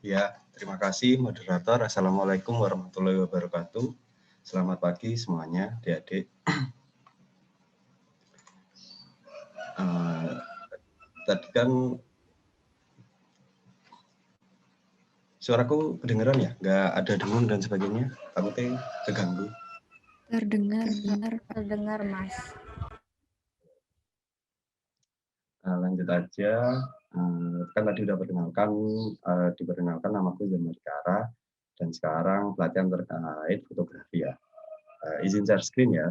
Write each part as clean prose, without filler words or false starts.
Ya, terima kasih moderator. Assalamualaikum warahmatullahi wabarakatuh. Selamat pagi semuanya, adik-adik. Tadi kan suaraku kedengeran ya? Nggak ada dengung dan sebagainya? Takutnya keganggu. Terdengar, Mas. Nah, lanjut aja. Kan tadi udah diperkenalkan namaku Zaman Kara, dan sekarang pelatihan terkait fotografi ya. Izin share screen ya.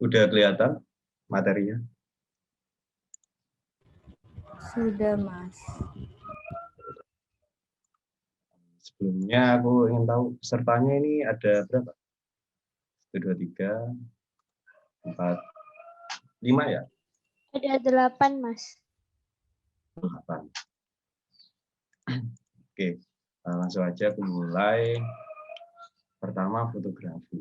Udah kelihatan materinya? Sudah, Mas. Sebelumnya aku ingin tahu pesertanya ini ada berapa? 1, 2, 3, 4, 5 ya? Ada 8, Mas. 8. Oke, langsung aja aku mulai. Pertama, fotografi.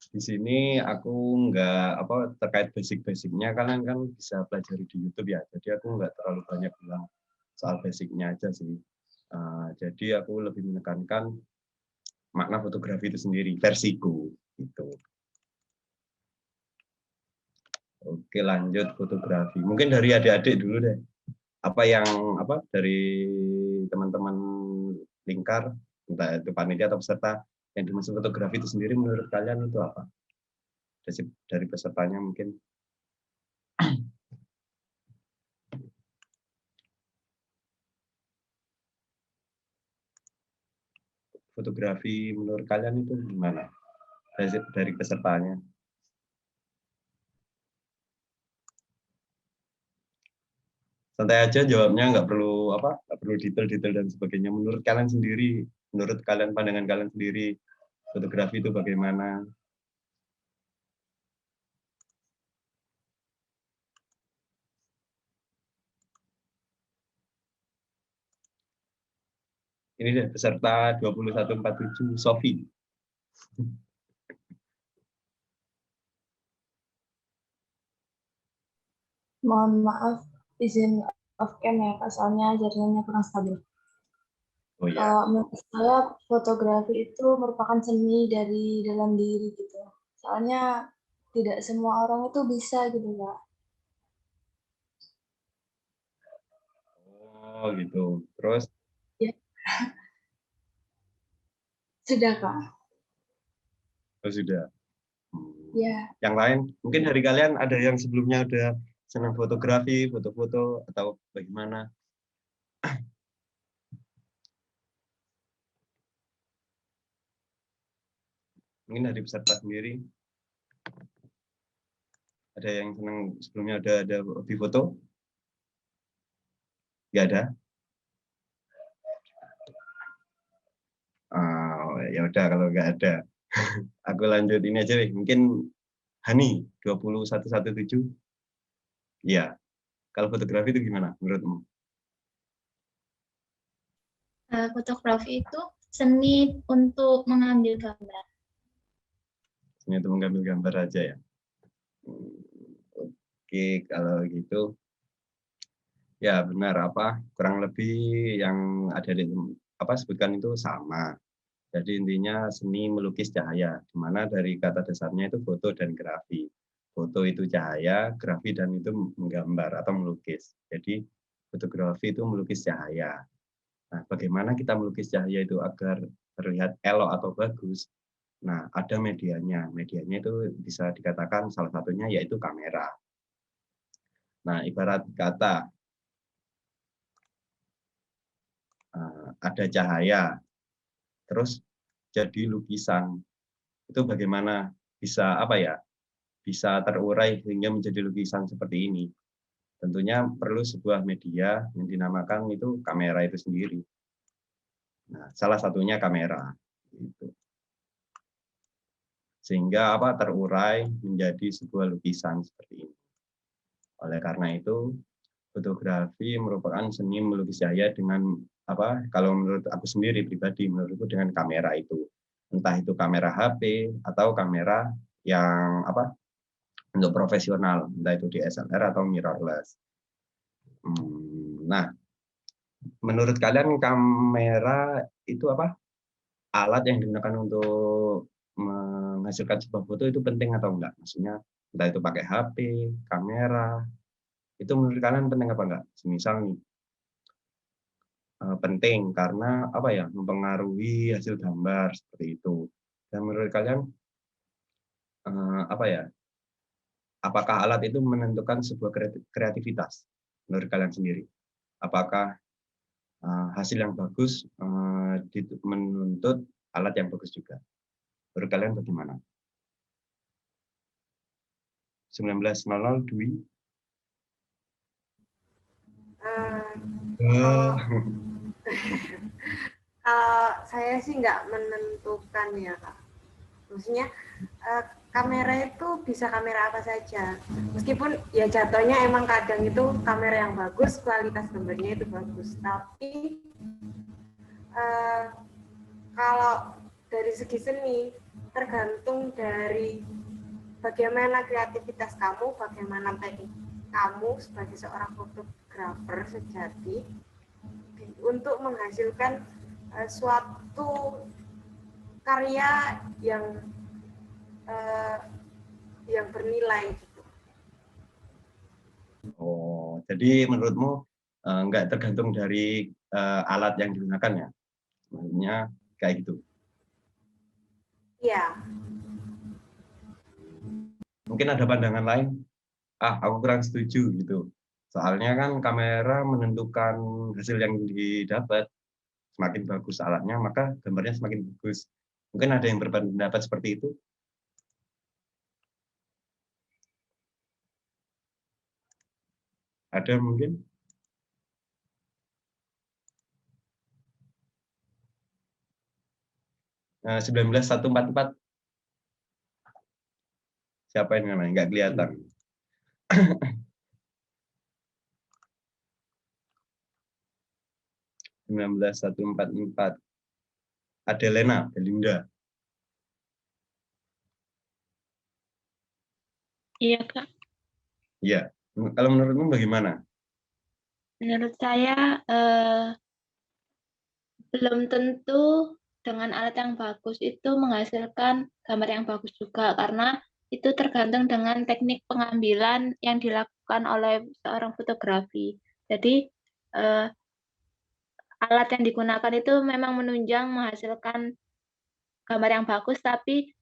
Di sini aku nggak terkait basic-basicnya, kalian kan bisa pelajari di YouTube ya. Jadi aku nggak terlalu banyak bilang soal basicnya aja sih. Jadi aku lebih menekankan makna fotografi itu sendiri, versiku gitu. Oke, lanjut fotografi. Mungkin dari adik-adik dulu deh. Dari teman-teman lingkar, entah itu panitia atau peserta, yang dimaksud fotografi itu sendiri menurut kalian itu apa? Dari pesertanya mungkin. Fotografi menurut kalian itu gimana? Dari pesertanya. Santai aja jawabnya, nggak perlu detail-detail dan sebagainya. Menurut kalian sendiri, menurut kalian, pandangan kalian sendiri, fotografi itu bagaimana? Ini deh peserta 2147, Sofi. Mohon maaf, izin off cam ya Kak, soalnya jaringannya kurang stabil. Oh ya. Menurut saya fotografi itu merupakan seni dari dalam diri gitu. Soalnya tidak semua orang itu bisa gitu Kak. Oh gitu. Terus? Ya. Sudah Kak. Oh sudah. Ya. Yang lain, mungkin dari kalian ada yang sebelumnya udah senang fotografi, foto-foto, atau bagaimana? Mungkin dari peserta sendiri, ada yang senang sebelumnya ada hobi foto? Nggak ada? Ya udah kalau nggak ada. Aku lanjut ini aja deh. Mungkin Hani, 2117. Iya. Kalau fotografi itu gimana menurutmu? Fotografi itu seni untuk mengambil gambar. Seni untuk mengambil gambar aja ya. Oke, kalau gitu. Ya benar, kurang lebih yang ada di sebutkan itu sama. Jadi intinya seni melukis cahaya, di mana dari kata dasarnya itu foto dan grafi. Foto itu cahaya, grafi dan itu menggambar atau melukis. Jadi fotografi itu melukis cahaya. Nah, bagaimana kita melukis cahaya itu agar terlihat elok atau bagus? Nah, ada medianya. Medianya itu bisa dikatakan salah satunya yaitu kamera. Nah, ibarat kata ada cahaya, terus jadi lukisan. Itu bagaimana bisa bisa terurai hingga menjadi lukisan seperti ini. Tentunya perlu sebuah media yang dinamakan itu kamera itu sendiri. Nah, salah satunya kamera. Gitu. Sehingga terurai menjadi sebuah lukisan seperti ini. Oleh karena itu, fotografi merupakan seni melukis cahaya dengan apa? Kalau menurut aku sendiri pribadi, menurutku dengan kamera itu, entah itu kamera HP atau kamera yang apa? Untuk profesional, entah itu DSLR atau mirrorless. Nah, menurut kalian kamera itu apa? Alat yang digunakan untuk menghasilkan sebuah foto itu penting atau enggak? Maksudnya entah itu pakai HP, kamera, itu menurut kalian penting apa enggak? Semisal nih, penting karena apa ya? Mempengaruhi hasil gambar seperti itu. Dan menurut kalian apa ya? Apakah alat itu menentukan sebuah kreativitas menurut kalian sendiri? Apakah hasil yang bagus menuntut alat yang bagus juga? Menurut kalian bagaimana? 19.00 Dwi. Kalau saya sih nggak menentukan ya Kak. Maksudnya kamera itu bisa kamera apa saja. Meskipun ya jatuhnya emang kadang itu kamera yang bagus, kualitas gambarnya itu bagus. Tapi kalau dari segi seni tergantung dari bagaimana kreativitas kamu, bagaimana teknik kamu sebagai seorang fotografer sejati untuk menghasilkan suatu karya yang bernilai gitu. Oh, jadi menurutmu nggak tergantung dari alat yang digunakan ya? Maksudnya kayak gitu. Iya. Mungkin ada pandangan lain? Aku kurang setuju gitu. Soalnya kan kamera menentukan hasil yang didapat. Semakin bagus alatnya, maka gambarnya semakin bagus. Mungkin ada yang berpendapat seperti itu? Ada mungkin? Nah, 19.144. Siapa yang namanya? Nggak kelihatan. 19.144. Adelena, Belinda. Iya, Kak. Iya. Kalau menurutmu bagaimana? Menurut saya belum tentu dengan alat yang bagus itu menghasilkan gambar yang bagus juga, karena itu tergantung dengan teknik pengambilan yang dilakukan oleh seorang fotografi. Jadi alat yang digunakan itu memang menunjang menghasilkan gambar yang bagus, tapi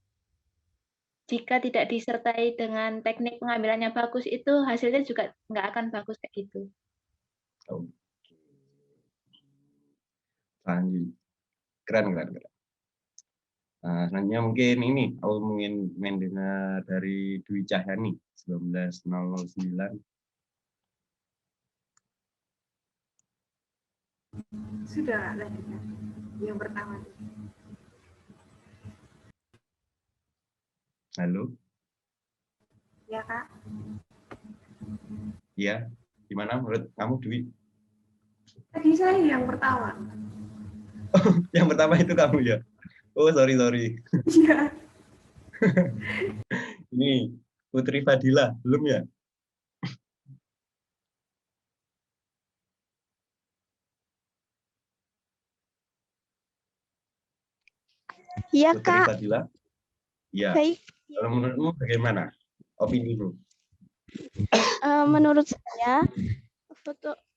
jika tidak disertai dengan teknik pengambilannya bagus, itu hasilnya juga nggak akan bagus kayak gitu. Oke. Lanjut. Keren. Selanjutnya mungkin ini, aku mungkin mendengar dari Dwi Cahyani, 19.009. Sudah lagi yang pertama. Halo? Ya Kak. Iya. Gimana menurut kamu, Dwi? Tadi saya yang pertama. Yang pertama itu kamu ya? Oh, sorry. Iya. Ini Putri Fadila, belum ya? Iya, Putri Fadila? Iya. Baik. Kalau menurutmu bagaimana opinimu? Menurut saya,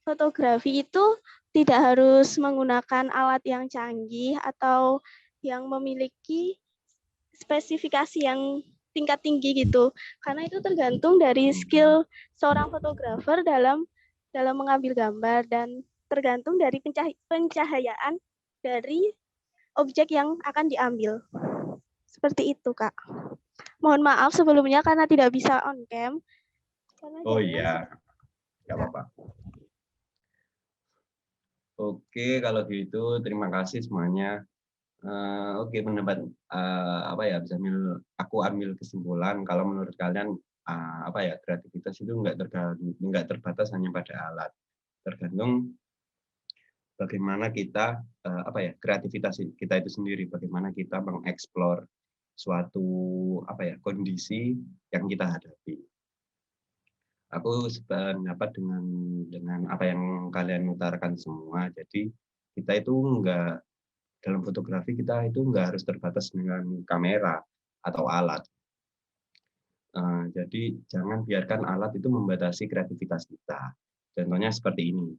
fotografi itu tidak harus menggunakan alat yang canggih atau yang memiliki spesifikasi yang tingkat tinggi gitu. Karena itu tergantung dari skill seorang fotografer dalam mengambil gambar dan tergantung dari pencahayaan dari objek yang akan diambil. Seperti itu, Kak. Mohon maaf sebelumnya karena tidak bisa on cam. Oh iya, nggak apa-apa. Oke, kalau gitu terima kasih semuanya. Oke, pendapat apa ya? Aku ambil kesimpulan kalau menurut kalian apa ya, kreativitas itu nggak terbatas hanya pada alat, tergantung bagaimana kita apa ya, kreativitas kita itu sendiri, bagaimana kita mengeksplor suatu apa ya, kondisi yang kita hadapi. Aku sependapat dengan apa yang kalian utarakan semua. Jadi kita itu dalam fotografi kita itu nggak harus terbatas dengan kamera atau alat. Jadi jangan biarkan alat itu membatasi kreativitas kita. Contohnya seperti ini.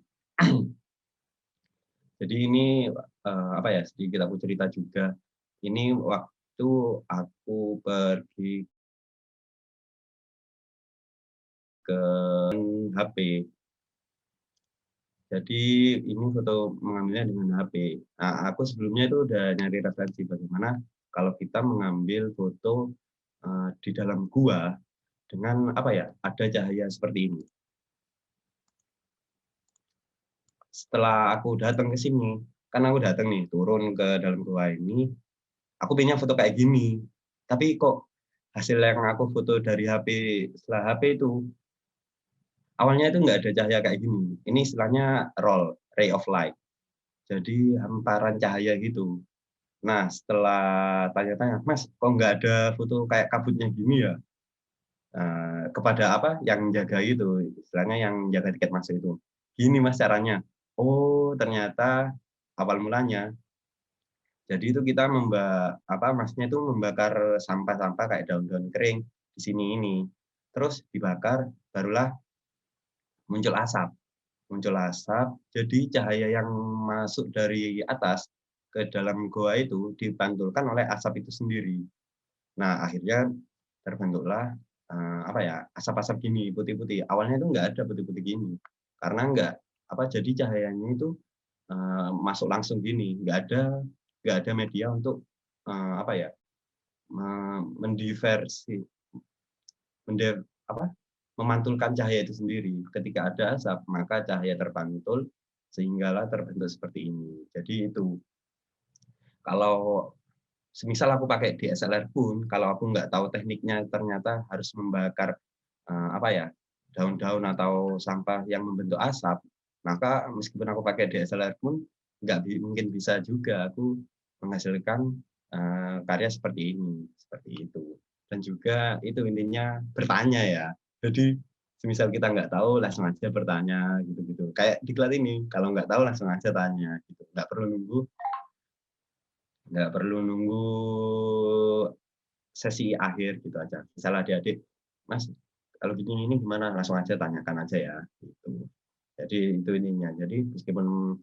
Jadi ini apa ya, sedikit aku cerita juga. Ini waktu aku pergi ke HP. Jadi ini foto mengambilnya dengan HP. Nah, aku sebelumnya itu udah nyari referensi bagaimana kalau kita mengambil foto di dalam gua dengan apa ya, ada cahaya seperti ini. Setelah aku datang ke sini, kan aku datang nih, turun ke dalam gua ini, aku pengen foto kayak gini. Tapi kok hasil yang aku foto dari HP, setelah HP itu, awalnya itu nggak ada cahaya kayak gini. Ini istilahnya ray of light. Jadi hamparan cahaya gitu. Nah, setelah tanya-tanya, Mas, kok nggak ada foto kayak kabutnya gini ya? Kepada apa yang jaga itu, istilahnya yang jaga tiket masuk itu. Gini Mas caranya. Oh, ternyata awal mulanya. Jadi itu kita Masnya itu membakar sampah-sampah kayak daun-daun kering di sini ini. Terus dibakar, barulah muncul asap. Muncul asap, jadi cahaya yang masuk dari atas ke dalam goa itu dipantulkan oleh asap itu sendiri. Nah, akhirnya terbentuklah apa ya, asap-asap gini putih-putih. Awalnya itu nggak ada putih-putih gini, karena jadi cahayanya itu masuk langsung gini, nggak ada media untuk apa ya, mendiversi, memantulkan cahaya itu sendiri. Ketika ada asap, maka cahaya terpantul sehinggalah terbentuk seperti ini. Jadi itu, kalau semisal aku pakai DSLR pun, kalau aku nggak tahu tekniknya, ternyata harus membakar daun-daun atau sampah yang membentuk asap, maka meskipun aku pakai DSLR pun nggak mungkin bisa juga aku menghasilkan karya seperti ini, seperti itu. Dan juga itu intinya bertanya ya. Jadi semisal kita nggak tahu, langsung aja bertanya gitu-gitu. Kayak di kelas ini, kalau nggak tahu langsung aja tanya gitu. Nggak perlu nunggu sesi akhir gitu aja. Misalnya adik-adik, Mas, kalau gini ini gimana? Langsung aja tanyakan aja ya. Gitu. Jadi itu ininya. Jadi meskipun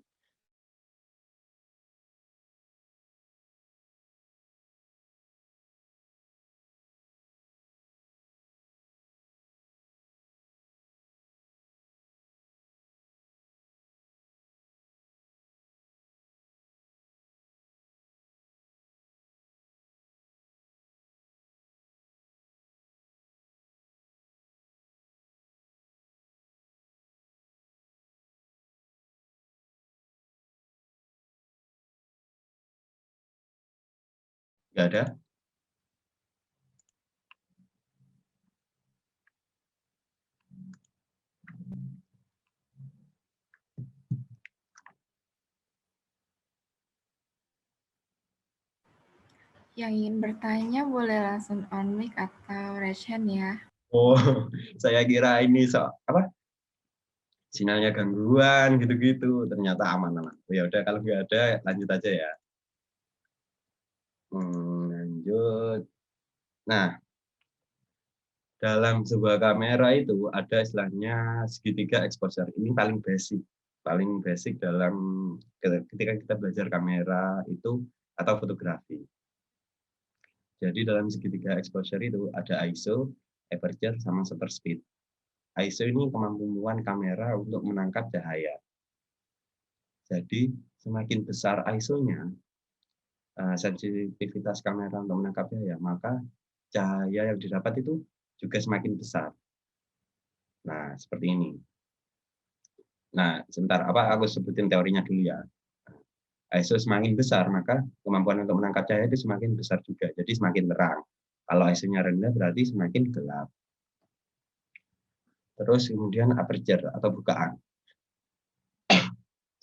nggak ada, Yang ingin bertanya boleh langsung on mic atau raise hand ya. oh saya kira ini sinyalnya gangguan gitu-gitu, ternyata aman-aman. Ya udah kalau nggak ada lanjut aja ya. Lanjut. Nah, dalam sebuah kamera itu ada istilahnya segitiga exposure. Ini paling basic dalam ketika kita belajar kamera itu atau fotografi. Jadi dalam segitiga exposure itu ada ISO, aperture, sama shutter speed. ISO ini kemampuan kamera untuk menangkap cahaya. Jadi semakin besar ISO-nya, sensitivitas kamera untuk menangkap cahaya, maka cahaya yang didapat itu juga semakin besar. Nah, seperti ini. Nah, sebentar, aku sebutin teorinya dulu ya. ISO semakin besar, maka kemampuan untuk menangkap cahaya itu semakin besar juga, jadi semakin terang. Kalau ISO-nya rendah berarti semakin gelap. Terus kemudian aperture atau bukaan.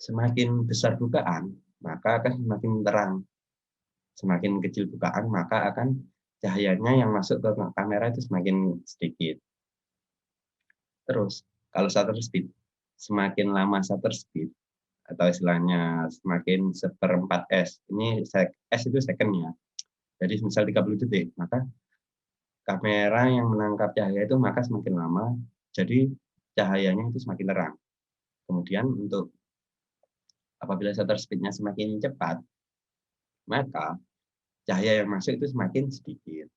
Semakin besar bukaan, maka akan semakin terang. Semakin kecil bukaan, maka akan cahayanya yang masuk ke kamera itu semakin sedikit. Terus, kalau shutter speed, semakin lama shutter speed, atau istilahnya semakin 1/4 S. Ini S itu second ya. Jadi misal 30 detik, maka kamera yang menangkap cahaya itu maka semakin lama, jadi cahayanya itu semakin terang. Kemudian untuk apabila shutter speed-nya semakin cepat, maka cahaya yang masuk itu semakin sedikit.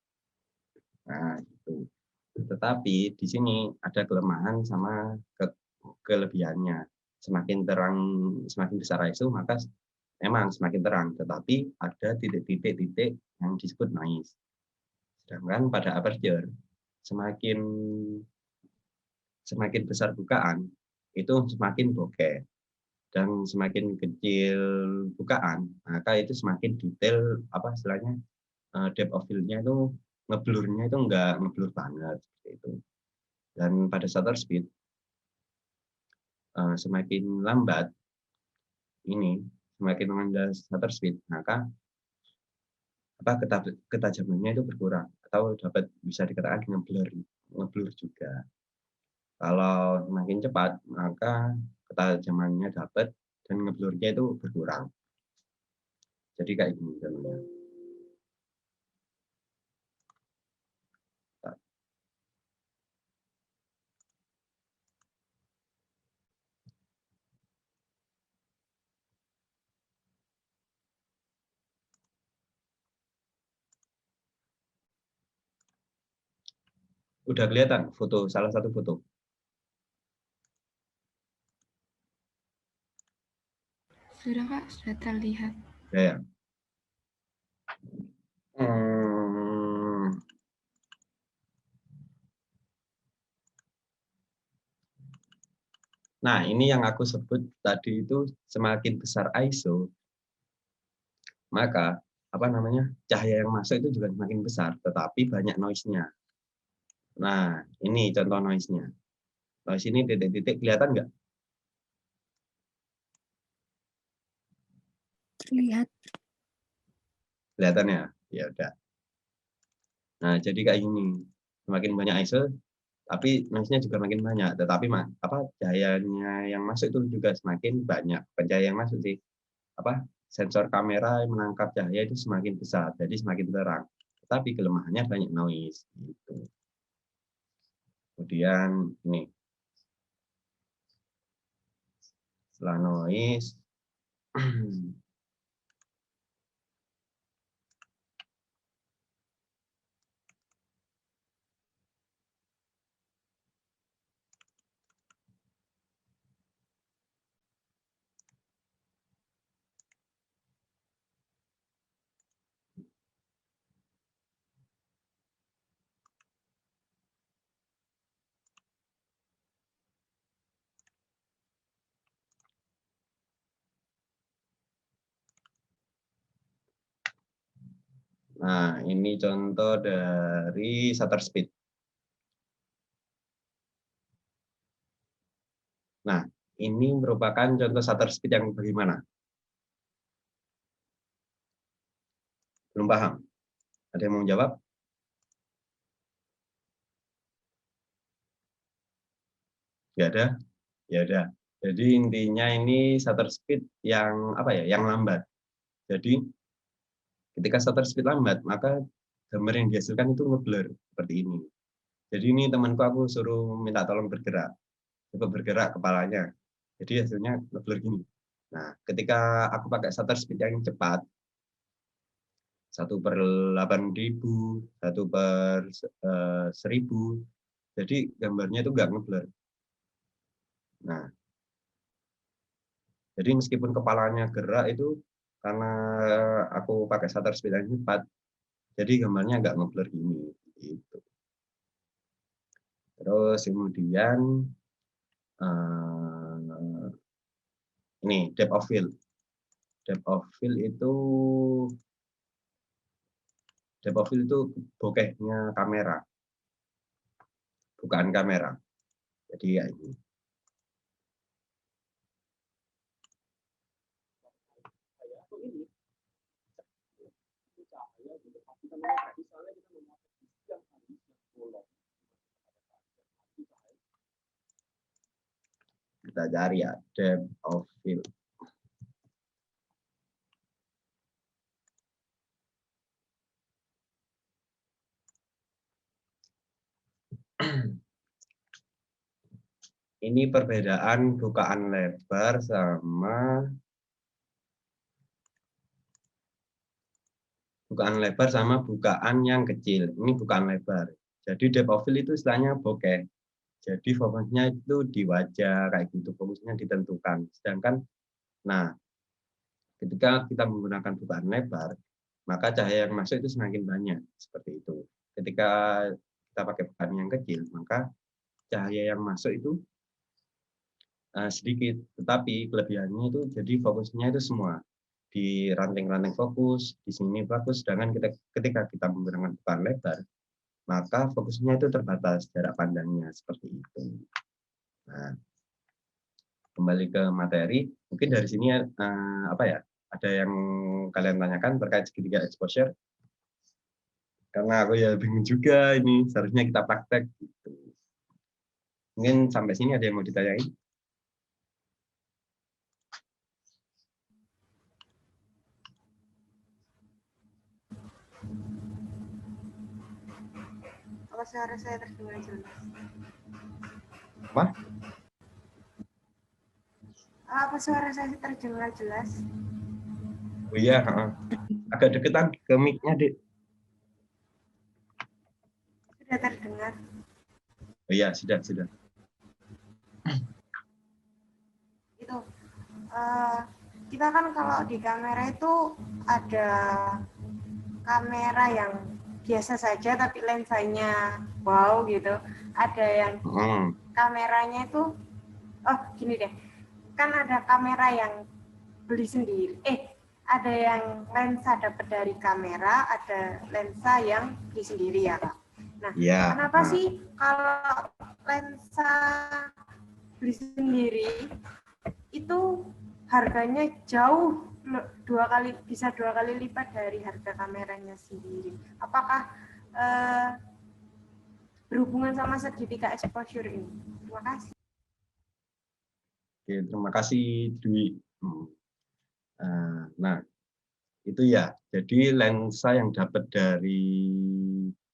Nah, itu. Tetapi di sini ada kelemahan sama kelebihannya. Semakin terang, semakin besar ISO, maka memang semakin terang, tetapi ada titik-titik yang disebut noise. Sedangkan pada aperture, semakin besar bukaan, itu semakin bokeh. Dan semakin kecil bukaan, maka itu semakin detail, apa istilahnya, depth of field-nya itu ngeblurnya itu enggak ngeblur banget seperti itu. Dan pada shutter speed semakin lambat ini, semakin lambat shutter speed, maka ketajamannya itu berkurang atau dapat bisa dikatakan ngeblur juga. Kalau semakin cepat, maka ketajamannya dapat dan ngeblurnya itu berkurang. Jadi kayak gini teman-teman. Udah kelihatan foto, salah satu foto. Sudah Kak, sudah terlihat. Ya. Nah, ini yang aku sebut tadi itu semakin besar ISO, maka apa namanya, cahaya yang masuk itu juga semakin besar, tetapi banyak noise-nya. Nah, ini contoh noise-nya. Noise ini titik-titik kelihatan nggak? Lihat. Kelihatan ya? Ya udah. Nah, jadi kayak gini. Semakin banyak ISO, tapi noise-nya juga makin banyak. Tetapi cahayanya yang masuk itu juga semakin banyak. Cahaya yang masuk sih. Sensor kamera yang menangkap cahaya itu semakin besar, jadi semakin terang. Tetapi kelemahannya banyak noise. Gitu. Kemudian ini. Setelah noise, nah, ini contoh dari shutter speed. Nah, ini merupakan contoh shutter speed yang bagaimana? Belum paham? Ada yang mau jawab? Nggak ada? Ya udah. Jadi intinya ini shutter speed yang apa ya? Yang lambat. Jadi ketika shutter speed lambat, maka gambar yang dihasilkan itu ngeblur seperti ini. Jadi ini temanku aku suruh minta tolong bergerak. Coba bergerak kepalanya. Jadi hasilnya ngeblur gini. Nah, ketika aku pakai shutter speed yang cepat, 1/8000, 1/1000, jadi gambarnya itu nggak ngeblur. Nah, jadi meskipun kepalanya gerak itu karena aku pakai shutter speed yang cepat, jadi gambarnya nggak ngeblur gini. Gitu. Terus kemudian ini depth of field. Depth of field itu bokehnya kamera, bukaan kamera. Jadi ya ini. Kita cari ya depth of field. Ini perbedaan bukaan lebar sama bukaan yang kecil. Ini bukaan lebar. Jadi depth of field itu istilahnya bokeh. Jadi fokusnya itu di wajah kayak gitu, fokusnya ditentukan. Sedangkan, nah, ketika kita menggunakan bukaan lebar, maka cahaya yang masuk itu semakin banyak seperti itu. Ketika kita pakai bukaan yang kecil, maka cahaya yang masuk itu sedikit, tetapi kelebihannya itu jadi fokusnya itu semua di ranting-ranting fokus, di sini bagus. Sedangkan ketika kita menggunakan bukaan lebar, maka fokusnya itu terbatas jarak pandangnya seperti itu. Nah, kembali ke materi, mungkin dari sini apa ya? Ada yang kalian tanyakan terkait segitiga exposure? Karena aku ya bingung juga ini, seharusnya kita praktek gitu. Mungkin sampai sini ada yang mau ditanyain? Apa suara saya terdengar jelas? Apa? Apa suara saya terdengar jelas? Oh iya, agak deketan ke mic-nya, Dik. Sudah terdengar. Oh iya, sudah. Itu kita kan kalau di kamera itu ada kamera yang biasa saja tapi lensanya wow gitu. Ada yang kameranya itu, oh gini deh, kan ada kamera yang beli sendiri. Ada yang lensa dapat dari kamera, ada lensa yang beli sendiri ya Kak. Nah, kenapa sih kalau lensa beli sendiri itu harganya jauh bisa dua kali lipat dari harga kameranya sendiri? Apakah berhubungan sama segitiga exposure ini? Terima kasih. Oke, terima kasih Dwi. Nah, itu ya. Jadi lensa yang dapat dari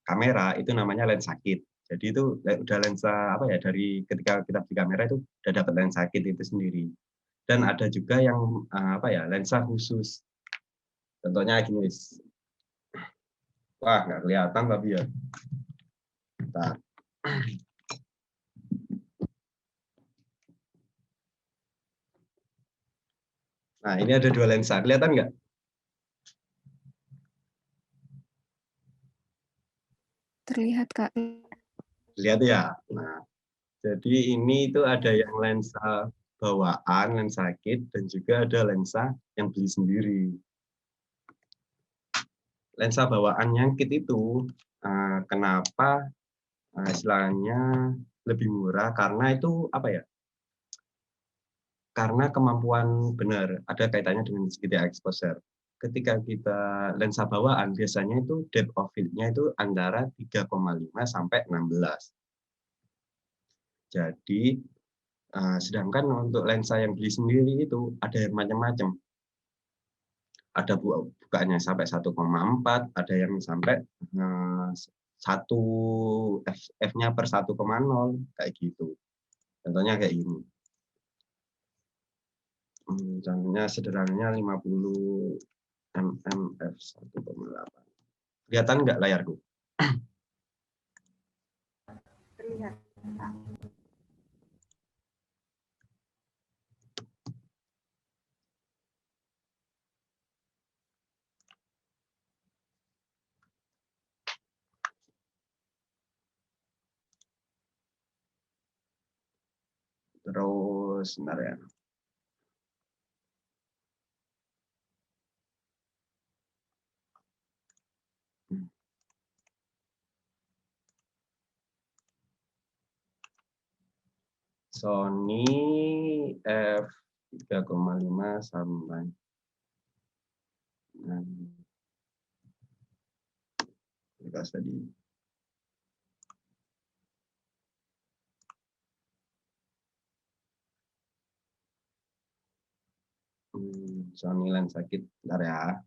kamera itu namanya lensa kit. Jadi itu udah lensa apa ya, dari ketika kita beli kamera itu udah dapat lensa kit itu sendiri. Dan ada juga yang apa ya, lensa khusus. Contohnya gini, guys. Wah, nggak kelihatan tapi ya. Bentar. Nah, ini ada dua lensa. Kelihatan nggak? Terlihat, Kak. Lihat ya. Nah, jadi ini itu ada yang lensa bawaan, lensa kit, dan juga ada lensa yang beli sendiri. Lensa bawaan yang kit itu kenapa istilahnya lebih murah? Karena itu apa ya? Karena kemampuan benar ada kaitannya dengan segitiga exposure. Ketika kita lensa bawaan biasanya itu depth of field-nya itu antara 3,5 sampai 16. Jadi sedangkan untuk lensa yang beli sendiri itu ada yang macam-macam. Ada bukaannya sampai 1,4, ada yang sampai 1 F-nya per 1,0 kayak gitu. Contohnya kayak ini. Contohnya sederhananya 50 mm f1,8. Kelihatan nggak layarku? Terlihat. Terus, sebentar ya. Sony f3,5 sampai tadi. Sony lensa kit, bentar ya.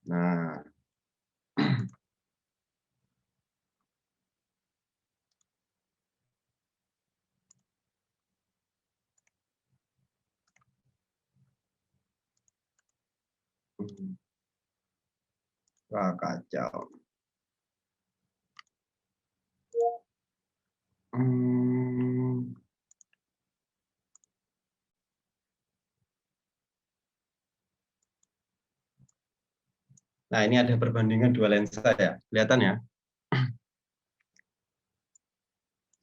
Nah, wah kacau. Nah, ini ada perbandingan dua lensa ya, kelihatan ya.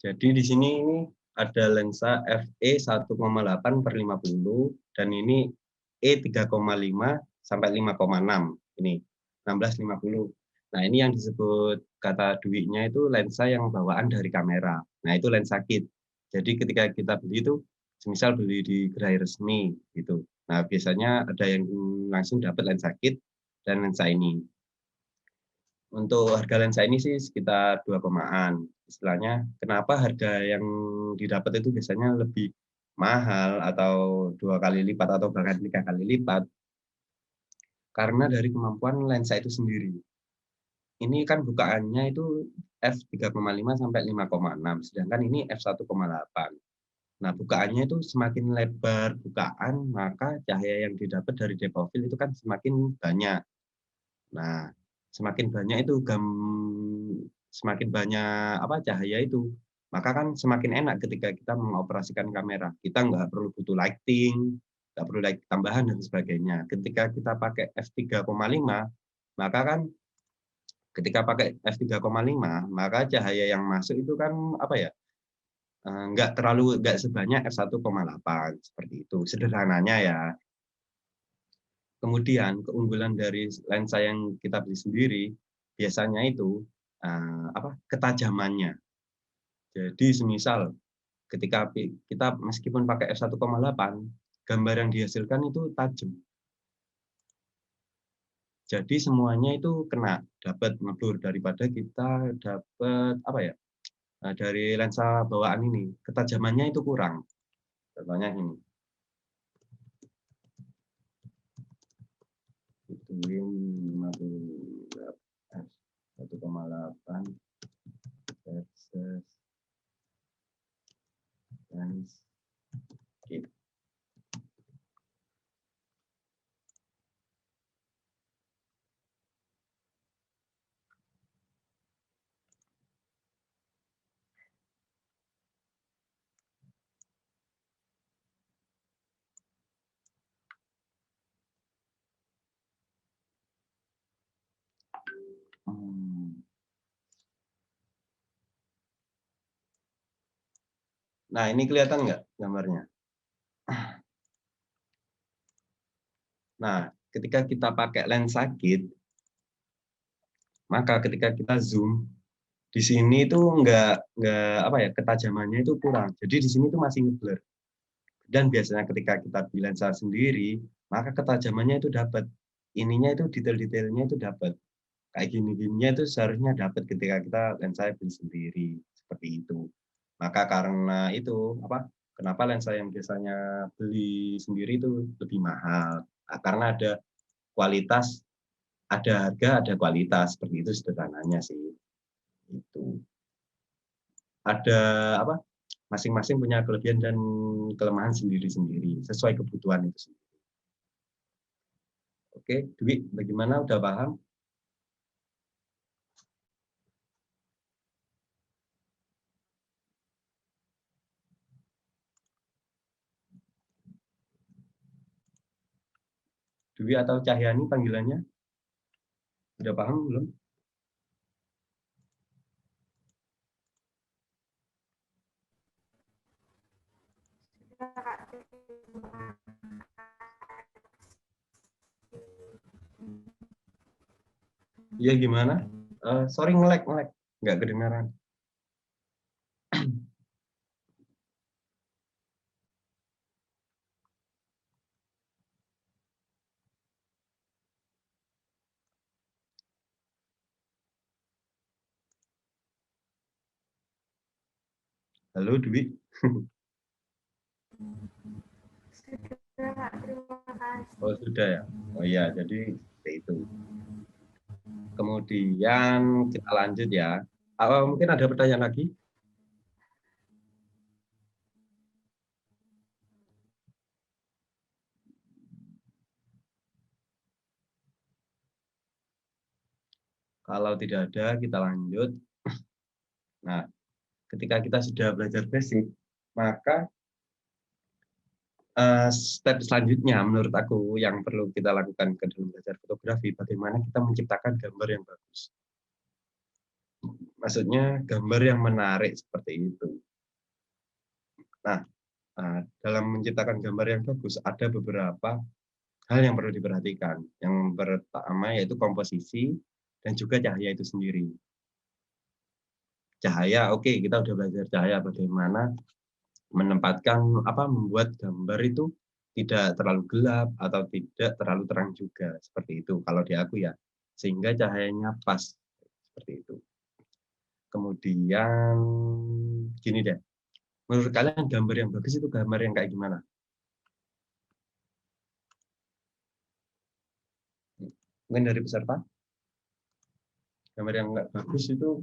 Jadi di sini ini ada lensa FE 1,8/50 dan ini E 3,5 sampai 5,6. Ini 1650. Nah, ini yang disebut kata duitnya itu lensa yang bawaan dari kamera. Nah, itu lensa kit. Jadi ketika kita beli itu, semisal beli di gerai resmi gitu. Nah, biasanya ada yang langsung dapat lensa kit dan lensa ini. Untuk harga lensa ini sih sekitar 2 komaan. Istilahnya, kenapa harga yang didapat itu biasanya lebih mahal atau 2 kali lipat atau bahkan 3 kali lipat? Karena dari kemampuan lensa itu sendiri. Ini kan bukaannya itu f3,5 sampai 5,6, sedangkan ini f1,8. Nah, bukaannya itu semakin lebar bukaan, maka cahaya yang didapat dari depth of field itu kan semakin banyak. Nah, semakin banyak itu semakin banyak cahaya itu, maka kan semakin enak ketika kita mengoperasikan kamera. Kita nggak perlu butuh lighting, nggak perlu light tambahan dan sebagainya. Ketika kita pakai f3,5, maka kan ketika pakai f3,5, maka cahaya yang masuk itu kan nggak sebanyak f1,8 seperti itu. Sederhananya ya. Kemudian keunggulan dari lensa yang kita beli sendiri biasanya itu ketajamannya. Jadi semisal ketika kita meskipun pakai f1,8, gambar yang dihasilkan itu tajam. Jadi semuanya itu kena, dapat ngeblur daripada kita dapat dari lensa bawaan ini, ketajamannya itu kurang. Contohnya ini. Ituin 1,8 versus lens kit. Nah, ini kelihatan nggak gambarnya? Nah, ketika kita pakai lensa kit, maka ketika kita zoom, di sini itu nggak ketajamannya itu kurang. Jadi di sini itu masih ngeblur. Dan biasanya ketika kita beli lensa sendiri, maka ketajamannya itu dapat. Ininya itu detail-detailnya itu dapat. Kayak gini-gininya itu seharusnya dapat ketika kita lensa beli sendiri. Seperti itu. Maka karena itu, kenapa lensa yang biasanya beli sendiri itu lebih mahal? Nah, karena ada kualitas, ada harga, ada kualitas. Seperti itu sederhananya sih. Itu. Ada masing-masing punya kelebihan dan kelemahan sendiri-sendiri sesuai kebutuhan itu sendiri. Oke, Dwi, bagaimana? Udah paham? Dwi atau Cahyani panggilannya? Udah paham belum? juga Kak. Terima Iya gimana? Sorry nge-lag. Nggak kedengaran. Halo Dwi. Sudah Kak, terima kasih. Oh sudah ya. Oh iya, jadi seperti itu. Kemudian kita lanjut ya. Mungkin ada pertanyaan lagi? Kalau tidak ada, kita lanjut. Nah, ketika kita sudah belajar basic, maka step selanjutnya menurut aku yang perlu kita lakukan ke dalam belajar fotografi, bagaimana kita menciptakan gambar yang bagus. Maksudnya gambar yang menarik seperti itu. Nah, dalam menciptakan gambar yang bagus, ada beberapa hal yang perlu diperhatikan. Yang pertama yaitu komposisi dan juga cahaya itu sendiri. Cahaya, oke, kita udah belajar cahaya, bagaimana menempatkan membuat gambar itu tidak terlalu gelap atau tidak terlalu terang juga, seperti itu kalau di aku ya, sehingga cahayanya pas seperti itu. Kemudian gini deh, menurut kalian gambar yang bagus itu gambar yang kayak gimana? Mungkin dari peserta, gambar yang nggak bagus itu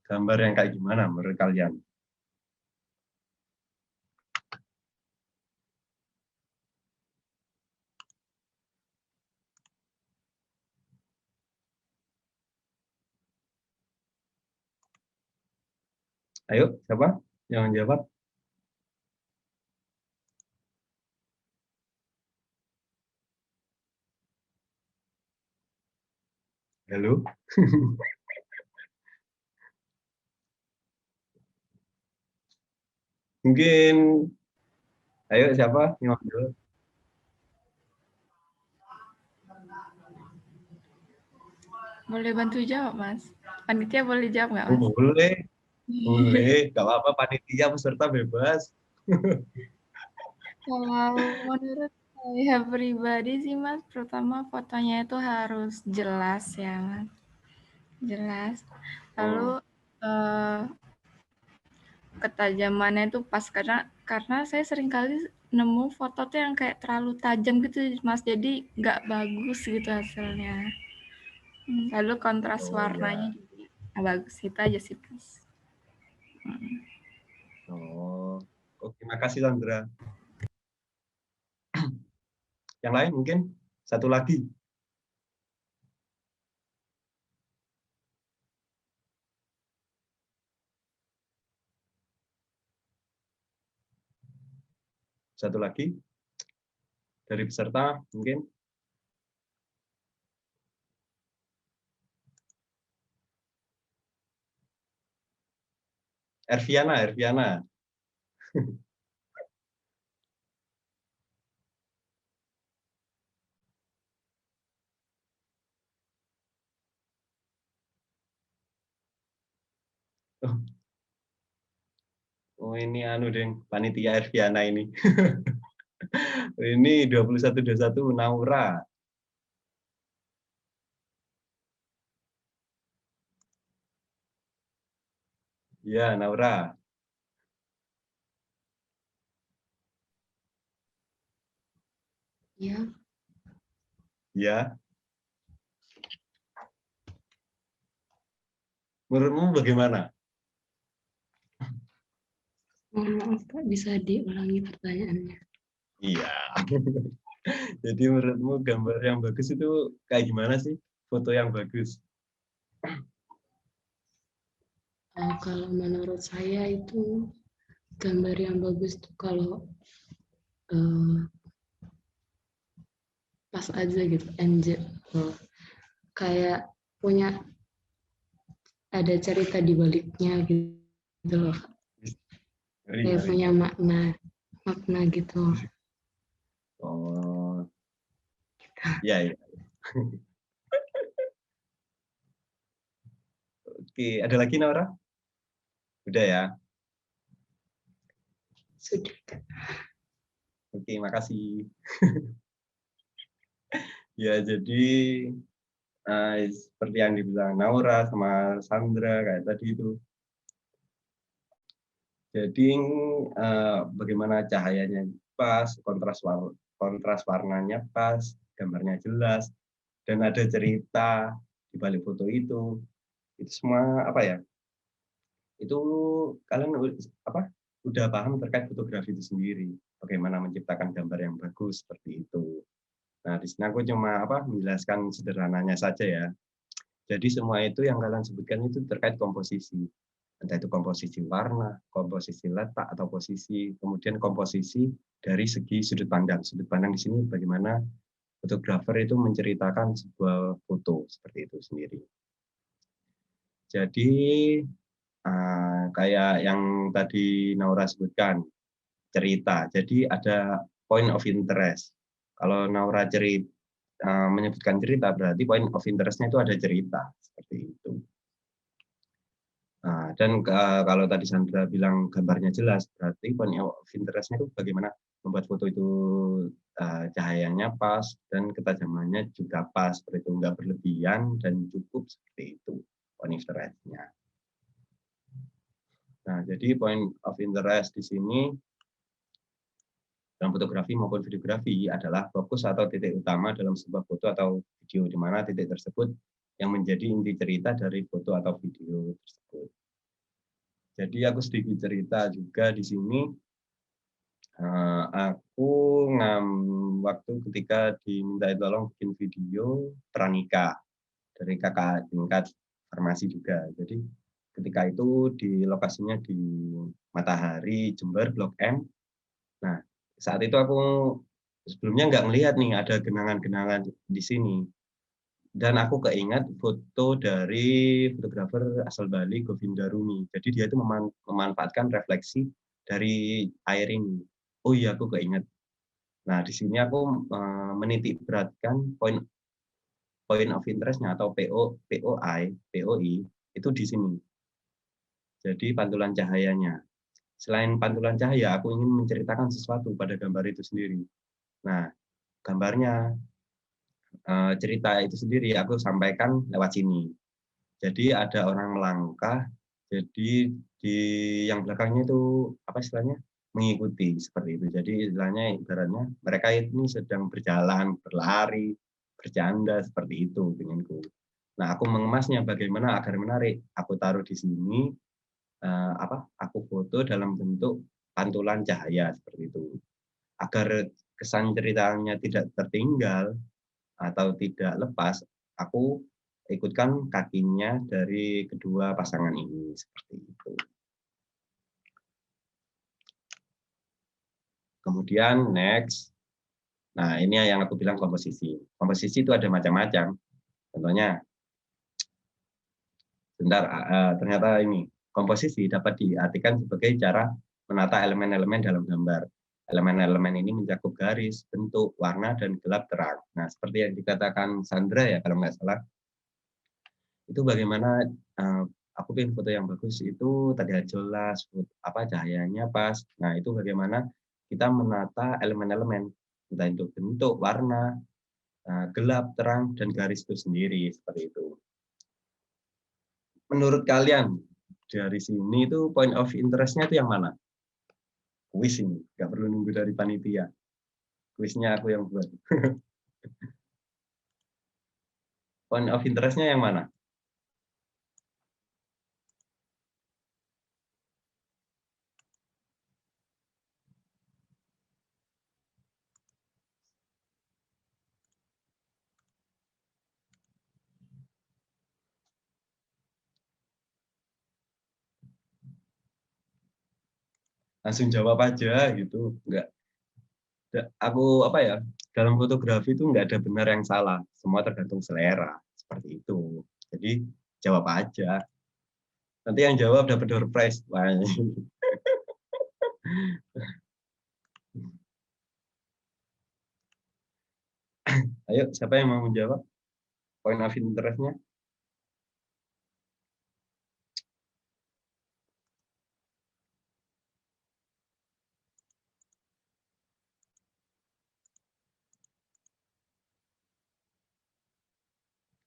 gambar yang kayak gimana menurut kalian? Ayo, siapa yang jawab? Halo? Mungkin, ayo siapa yang jawab? Boleh bantu jawab, Mas? Panitia boleh jawab nggak, Mas? Boleh, nggak apa-apa, panitia peserta bebas. Kalau menurut saya pribadi sih, Mas, pertama fotonya itu harus jelas ya, Mas. Jelas. Lalu ketajamannya itu pas, karena saya sering kali nemu foto tuh yang kayak terlalu tajam gitu, Mas. Jadi nggak bagus gitu hasilnya. Lalu kontras warnanya juga bagus. Itu aja sih, Mas. Terima kasih Sandra. Yang lain mungkin satu lagi. Satu lagi dari peserta mungkin. Erviana. Oh ini deng, panitia Erviana ini. Ini 2121 Naura. Ya, Naura. Ya. Ya. Menurutmu bagaimana? Mohon maaf Pak, bisa diulangi pertanyaannya? Iya. Jadi menurutmu gambar yang bagus itu kayak gimana sih? Foto yang bagus? Kalau menurut saya itu gambar yang bagus tuh kalau pas aja gitu, kayak punya ada cerita di baliknya gitu loh. Kayak punya makna makna gitu. Oh, ya, ya. Oke, ada lagi Naura? Udah ya? Sudah, Kak. Oke, makasih. Ya, jadi seperti yang dibilang Naura sama Sandra kayak tadi itu. Jadi bagaimana cahayanya pas, kontras warnanya pas, gambarnya jelas, dan ada cerita di balik foto itu semua apa ya? Itu kalian udah paham terkait fotografi itu sendiri, bagaimana menciptakan gambar yang bagus seperti itu. Nah, di sini aku cuma menjelaskan sederhananya saja ya. Jadi semua itu yang kalian sebutkan itu terkait komposisi. Entah itu komposisi warna, komposisi letak atau posisi, kemudian komposisi dari segi sudut pandang. Sudut pandang di sini bagaimana fotografer itu menceritakan sebuah foto seperti itu sendiri. Jadi kayak yang tadi Naura sebutkan, cerita. Jadi ada point of interest. Kalau Naura menyebutkan cerita, berarti point of interest-nya itu ada cerita. Seperti itu. Dan kalau tadi Sandra bilang gambarnya jelas, berarti point of interest-nya itu bagaimana membuat foto itu cahayanya pas dan ketajamannya juga pas, seperti itu, nggak berlebihan dan cukup seperti itu point of interest-nya. Nah, jadi point of interest di sini dalam fotografi maupun videografi adalah fokus atau titik utama dalam sebuah foto atau video, di mana titik tersebut yang menjadi inti cerita dari foto atau video tersebut. Jadi aku sedikit cerita juga di sini. Aku waktu ketika diminta tolong bikin video pranikah dari kakak tingkat farmasi juga. Jadi ketika itu di lokasinya di Matahari, Jember, Blok M. Nah, saat itu aku sebelumnya nggak melihat nih ada genangan-genangan di sini. Dan aku keingat foto dari fotografer asal Bali, Govinda Rumi. Jadi dia itu memanfaatkan refleksi dari air ini. Oh iya, aku keingat. Nah, di sini aku menitik beratkan point of interest-nya atau POI itu di sini. Jadi pantulan cahayanya. Selain pantulan cahaya, aku ingin menceritakan sesuatu pada gambar itu sendiri. Nah, gambarnya, cerita itu sendiri aku sampaikan lewat sini. Jadi ada orang melangkah, jadi di yang belakangnya itu apa istilahnya mengikuti seperti itu. Jadi istilahnya ibaratnya mereka ini sedang berjalan, berlari, bercanda seperti itu inginku. Nah, aku mengemasnya bagaimana agar menarik. Aku taruh di sini aku foto dalam bentuk pantulan cahaya seperti itu. Agar kesan ceritanya tidak tertinggal atau tidak lepas, aku ikutkan kakinya dari kedua pasangan ini seperti itu. Kemudian next, nah ini yang aku bilang komposisi. Komposisi itu ada macam-macam. Contohnya, ternyata ini komposisi dapat diartikan sebagai cara menata elemen-elemen dalam gambar. Elemen-elemen ini mencakup garis, bentuk, warna, dan gelap terang. Nah, seperti yang dikatakan Sandra ya kalau nggak salah, itu bagaimana aku bikin foto yang bagus itu terlihat jelas, cahayanya pas. Nah, itu bagaimana kita menata elemen-elemen, entah itu bentuk, warna, gelap, terang, dan garis itu sendiri, seperti itu. Menurut kalian, dari sini itu point of interest-nya itu yang mana? Kuis ini, nggak perlu nunggu dari panitia. Kuisnya aku yang buat. Point of interest-nya yang mana? Langsung jawab aja gitu, nggak aku dalam fotografi itu nggak ada benar yang salah, semua tergantung selera seperti itu. Jadi jawab aja, nanti yang jawab dapat door prize. Ayo, siapa yang mau menjawab? Point of interest-nya?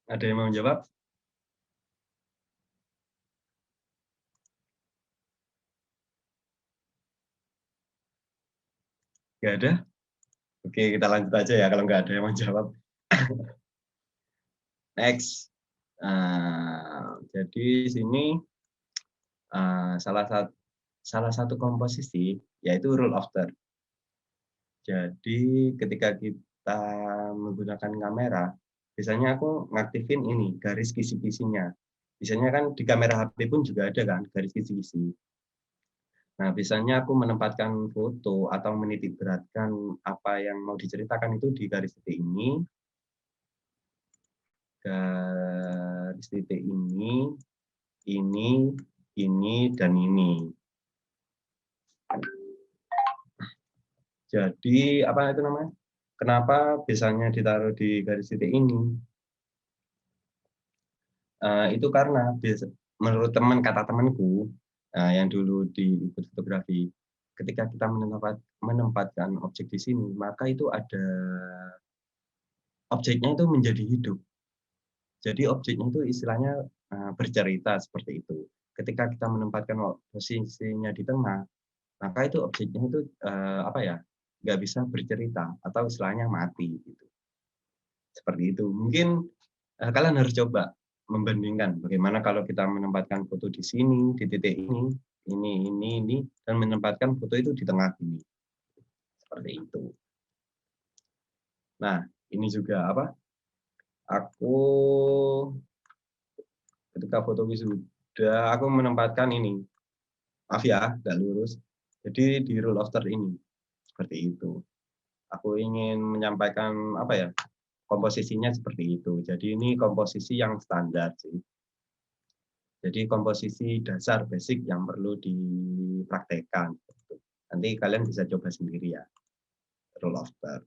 Ada yang mau menjawab? Nggak ada? Oke, kita lanjut aja ya kalau nggak ada yang mau jawab. Next. Jadi sini salah satu komposisi yaitu rule of third. Jadi ketika kita menggunakan kamera, biasanya aku ngaktifin ini garis kisi-kisinya. Biasanya kan di kamera HP pun juga ada kan garis kisi-kisi. Nah, biasanya aku menempatkan foto atau menitik beratkan apa yang mau diceritakan itu di garis titik ini. Garis titik ini, dan ini. Jadi, apa itu namanya? Kenapa biasanya ditaruh di garis titik ini? Itu karena menurut kata temanku yang dulu ikut fotografi, ketika kita menempatkan objek di sini, maka itu ada objeknya itu menjadi hidup. Jadi objeknya itu istilahnya bercerita seperti itu. Ketika kita menempatkan posisinya di tengah, maka itu objeknya itu nggak bisa bercerita atau istilahnya mati gitu. Seperti itu. Mungkin kalian harus coba membandingkan bagaimana kalau kita menempatkan foto di sini, di titik ini, dan menempatkan foto itu di tengah ini. Seperti itu. Nah, ini juga aku ketika foto wisuda aku menempatkan ini. Maaf ya, nggak lurus. Jadi di rule of third ini. Seperti itu. Aku ingin menyampaikan komposisinya seperti itu. Jadi ini komposisi yang standar sih. Jadi komposisi dasar basic yang perlu dipraktekkan. Nanti kalian bisa coba sendiri ya. Rule of third.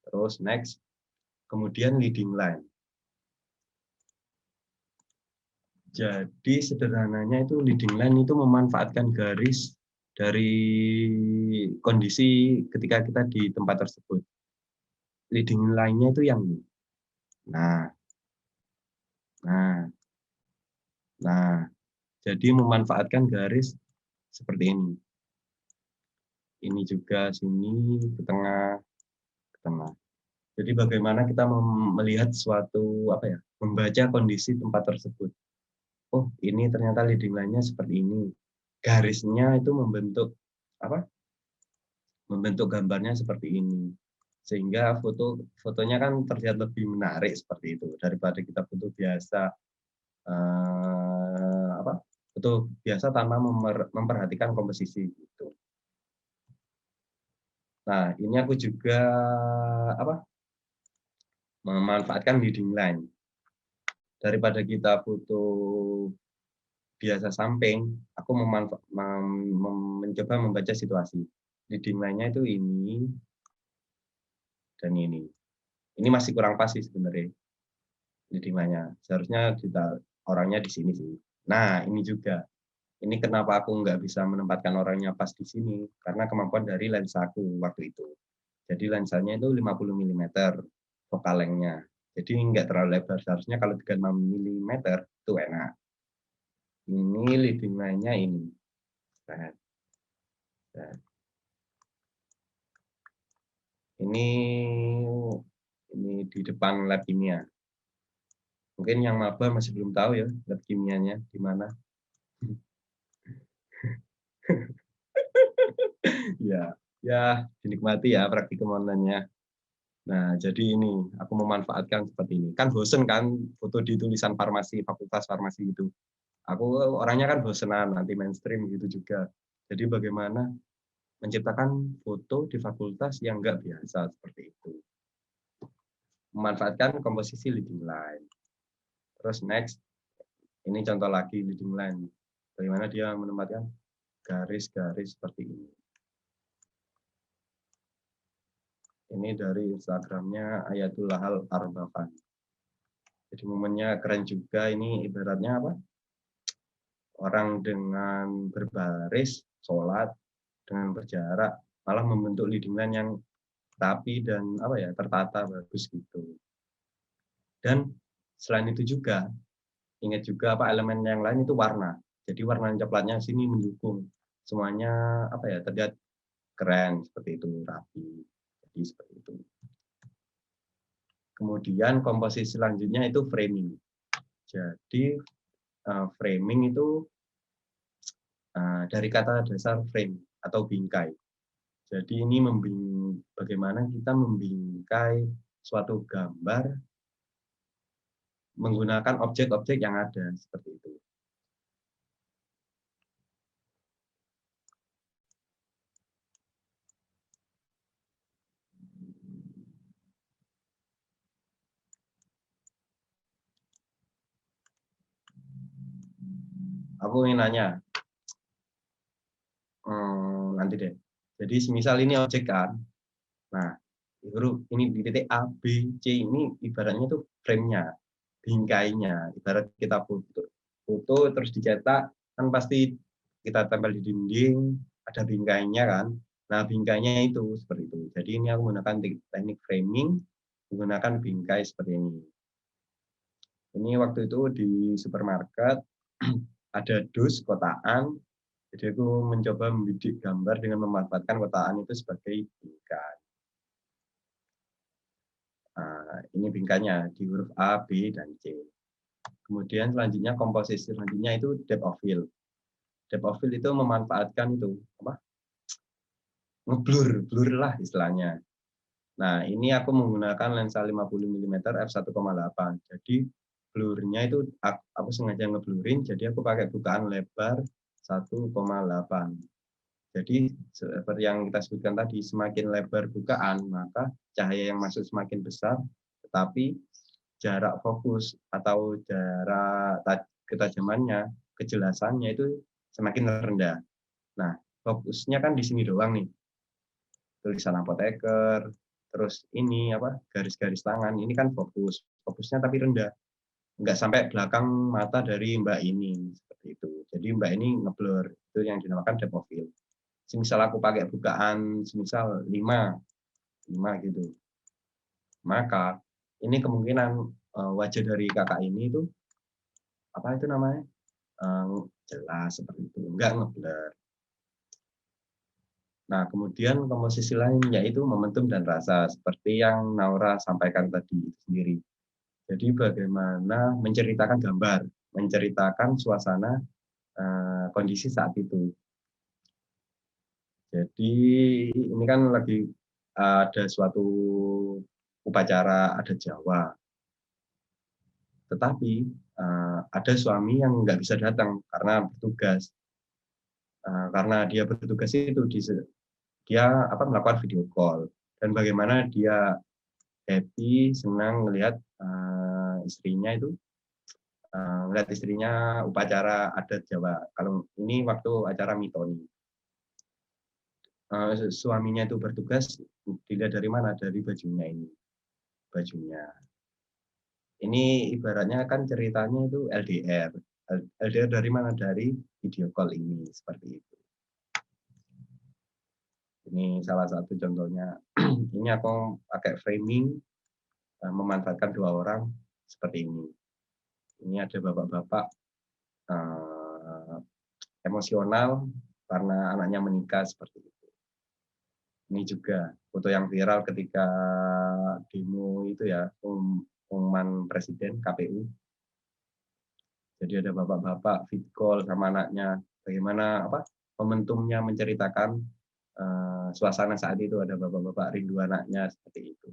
Terus next, kemudian leading line. Jadi sederhananya itu leading line itu memanfaatkan garis dari kondisi ketika kita di tempat tersebut. Leading line-nya itu yang ini. Nah, jadi memanfaatkan garis seperti ini. Ini juga sini ke tengah. Jadi bagaimana kita melihat suatu membaca kondisi tempat tersebut. Oh, ini ternyata leading line-nya seperti ini. Garisnya itu membentuk gambarnya seperti ini. Sehingga fotonya kan terlihat lebih menarik seperti itu daripada kita foto biasa foto biasa tanpa memperhatikan komposisi gitu. Nah, ini aku juga memanfaatkan leading line. Daripada kita foto biasa samping, aku mencoba membaca situasi. Leading line-nya itu ini dan ini. Ini masih kurang pas sih sebenarnya leading line-nya. Seharusnya kita orangnya di sini sih. Nah, ini juga. Ini kenapa aku nggak bisa menempatkan orangnya pas di sini, karena kemampuan dari lensa aku waktu itu. Jadi lensanya itu 50 mm focal length-nya. Jadi nggak terlalu lebar. Seharusnya kalau 36 mm itu enak. Ini leading line-nya ini. Ini di depan lab kimia. Mungkin yang maba masih belum tahu ya lab kimianya di mana. ya dinikmati ya praktikum online-nya. Nah, jadi ini aku memanfaatkan seperti ini. Kan bosen kan foto di tulisan farmasi, fakultas farmasi gitu. Aku orangnya kan bosenan, anti mainstream gitu juga. Jadi bagaimana menciptakan foto di fakultas yang enggak biasa seperti itu. Memanfaatkan komposisi leading line. Terus next, ini contoh lagi leading line. Bagaimana dia menempatkan garis-garis seperti ini. Ini dari Instagramnya Ayatullah Al-Arbafan. Jadi momennya keren juga. Ini ibaratnya apa? Orang dengan berbaris, sholat, dengan berjarak, malah membentuk leading line yang rapi dan apa ya, tertata bagus gitu. Dan selain itu juga, ingat juga apa elemen yang lain itu warna. Jadi warna coklatnya sini mendukung. Semuanya apa ya, terlihat keren seperti itu, rapi. Jadi seperti itu. Kemudian komposisi selanjutnya itu framing. Jadi framing itu dari kata dasar frame atau bingkai. Jadi ini bagaimana kita membingkai suatu gambar menggunakan objek-objek yang ada seperti itu. Aku ingin nanya, nanti deh. Jadi semisal ini objek kan, nah huruf ini di titik A, B, C ini ibaratnya itu frame-nya, bingkainya. Ibarat kita foto terus dicetak, kan pasti kita tempel di dinding, ada bingkainya kan. Nah bingkainya itu seperti itu. Jadi ini aku menggunakan teknik framing, menggunakan bingkai seperti ini. Ini waktu itu di supermarket ada dus kotaan. Jadi aku mencoba membidik gambar dengan memanfaatkan kotaan itu sebagai bingkai. Nah, ini bingkainya di huruf A, B, dan C. Kemudian selanjutnya komposisi selanjutnya itu depth of field. Depth of field itu memanfaatkan itu apa? Ngeblur, blur lah istilahnya. Nah, ini aku menggunakan lensa 50 mm f1,8. Jadi blurnya itu aku sengaja ngeblurin, jadi aku pakai bukaan lebar 1,8. Jadi seperti yang kita sebutkan tadi, semakin lebar bukaan, maka cahaya yang masuk semakin besar, tetapi jarak fokus atau jarak ketajamannya, kejelasannya itu semakin rendah. Nah, fokusnya kan di sini doang nih. Tulisan apoteker, terus ini apa? Garis-garis tangan, ini kan fokusnya tapi rendah. Enggak sampai belakang mata dari Mbak ini seperti itu. Jadi Mbak ini ngeblur, itu yang dinamakan depth of field. Semisal aku pakai bukaan semisal 5 gitu. Maka ini kemungkinan wajah dari kakak ini itu apa itu namanya? Jelas seperti itu, enggak ngeblur. Nah, kemudian komposisi lain yaitu momentum dan rasa seperti yang Naura sampaikan tadi itu sendiri. Jadi bagaimana menceritakan gambar, menceritakan suasana kondisi saat itu. Jadi ini kan lagi ada suatu upacara adat Jawa. Tetapi ada suami yang nggak bisa datang karena bertugas. Karena dia bertugas itu dia melakukan video call dan bagaimana dia happy, senang melihat istrinya itu melihat istrinya upacara adat Jawa. Kalau ini waktu acara mitoni. Suaminya itu bertugas, dilihat dari mana? Dari bajunya ini. Bajunya. Ini ibaratnya kan ceritanya itu LDR. LDR dari mana? Dari video call ini. Seperti itu. Ini salah satu contohnya. Ini aku pakai framing, memanfaatkan dua orang seperti ini. Ini ada bapak-bapak emosional karena anaknya menikah seperti itu. Ini juga foto yang viral ketika demo itu ya, pengumuman presiden KPU. Jadi ada bapak-bapak fit call sama anaknya, bagaimana momentumnya menceritakan suasana saat itu, ada bapak-bapak rindu anaknya seperti itu.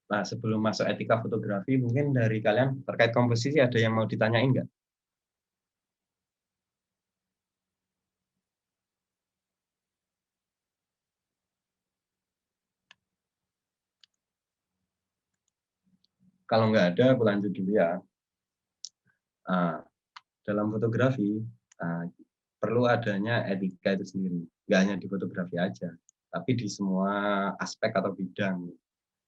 Nah, sebelum masuk etika fotografi, mungkin dari kalian terkait komposisi ada yang mau ditanyain nggak? Kalau nggak ada, aku lanjut dulu ya. Dalam fotografi, perlu adanya etika itu sendiri. nggak hanya di fotografi aja, tapi di semua aspek atau bidang.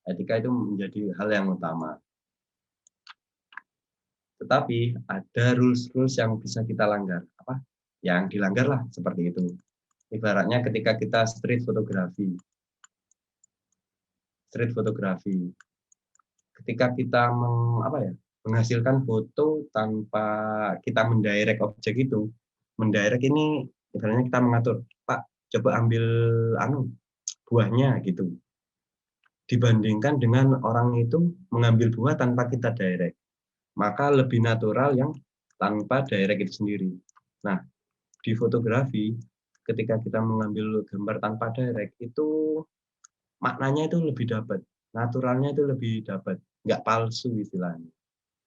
Etika itu menjadi hal yang utama. Tetapi ada rules-rules yang bisa kita langgar. Yang dilanggar lah seperti itu. Ibaratnya ketika kita street fotografi. Ketika kita menghasilkan foto tanpa kita mendirect objek itu. Mendirect ini ibaratnya kita mengatur, Pak, coba ambil buahnya gitu. Dibandingkan dengan orang itu mengambil buah tanpa kita direct. Maka lebih natural yang tanpa direct itu sendiri. Nah, di fotografi, ketika kita mengambil gambar tanpa direct, itu maknanya itu lebih dapat. Naturalnya itu lebih dapat. Nggak palsu istilahnya.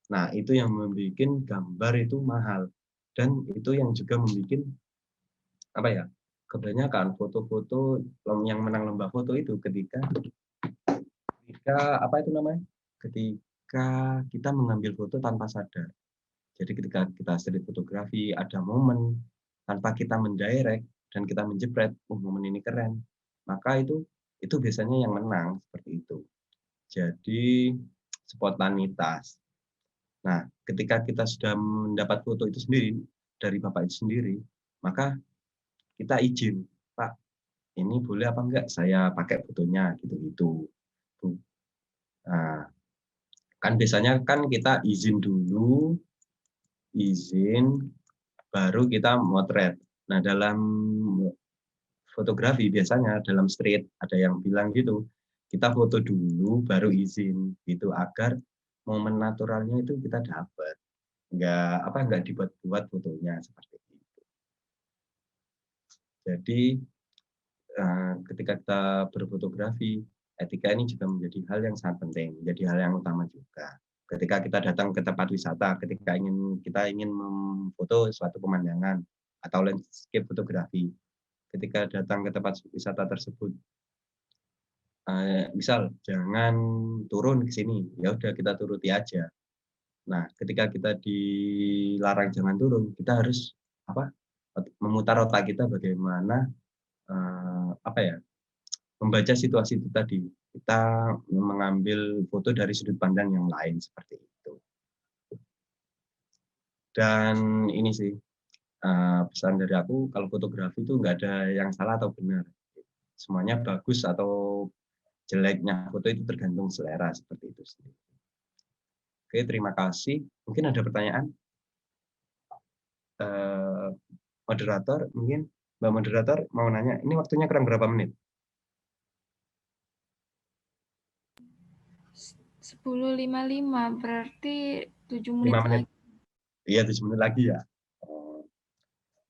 Nah, itu yang membuat gambar itu mahal. Dan itu yang juga membuat, kebanyakan foto-foto yang menang lomba foto itu ketika kita mengambil foto tanpa sadar. Jadi ketika kita street fotografi, ada momen tanpa kita mendirect dan kita menjepret, momen ini keren, maka itu biasanya yang menang seperti itu. Jadi spontanitas. Nah, ketika kita sudah mendapat foto itu sendiri dari Bapak itu sendiri, maka kita izin, Pak, ini boleh apa enggak saya pakai fotonya gitu-gitu. Nah, kan biasanya kan kita izin dulu, baru kita motret. Nah, dalam fotografi biasanya dalam street ada yang bilang gitu, kita foto dulu baru izin gitu agar momen naturalnya itu kita dapat. Nggak dibuat-buat fotonya seperti itu. Jadi ketika kita berfotografi, etika ini juga menjadi hal yang sangat penting, menjadi hal yang utama juga. Ketika kita datang ke tempat wisata, ketika kita ingin memfoto suatu pemandangan atau landscape fotografi, ketika datang ke tempat wisata tersebut, misal jangan turun ke sini, ya udah kita turuti aja. Nah, ketika kita dilarang jangan turun, kita harus memutar otak kita bagaimana membaca situasi itu tadi. Kita mengambil foto dari sudut pandang yang lain seperti itu. Dan ini sih pesan dari aku, kalau fotografi itu nggak ada yang salah atau benar. Semuanya bagus atau jeleknya foto itu tergantung selera seperti itu sendiri. Oke, terima kasih. Mungkin ada pertanyaan? Moderator, mungkin Mbak Moderator mau nanya, ini waktunya kurang berapa menit? 10.55, berarti 7 menit 5 menit. lagi. Iya, 7 menit lagi ya.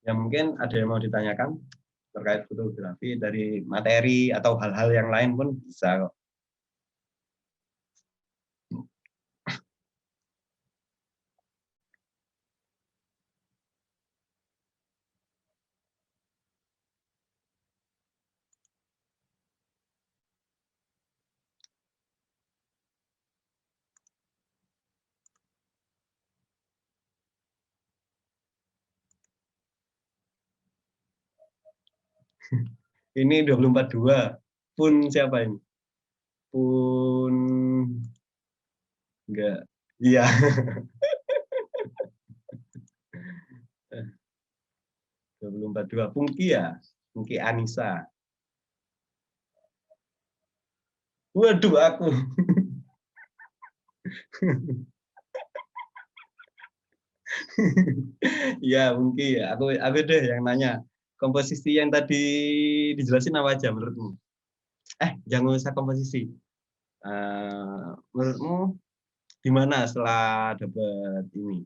Ya mungkin ada yang mau ditanyakan terkait fotografi dari materi atau hal-hal yang lain pun bisa. Ini 24/2. Pun siapa ini? Pun enggak. Iya. 24/2. Pungki ya? Pungki Anissa. Waduh, aku. Iya, Pungki ya. Aku deh yang nanya. Komposisi yang tadi dijelasin apa aja menurutmu? Jangan usah komposisi. Menurutmu gimana setelah dapat ini?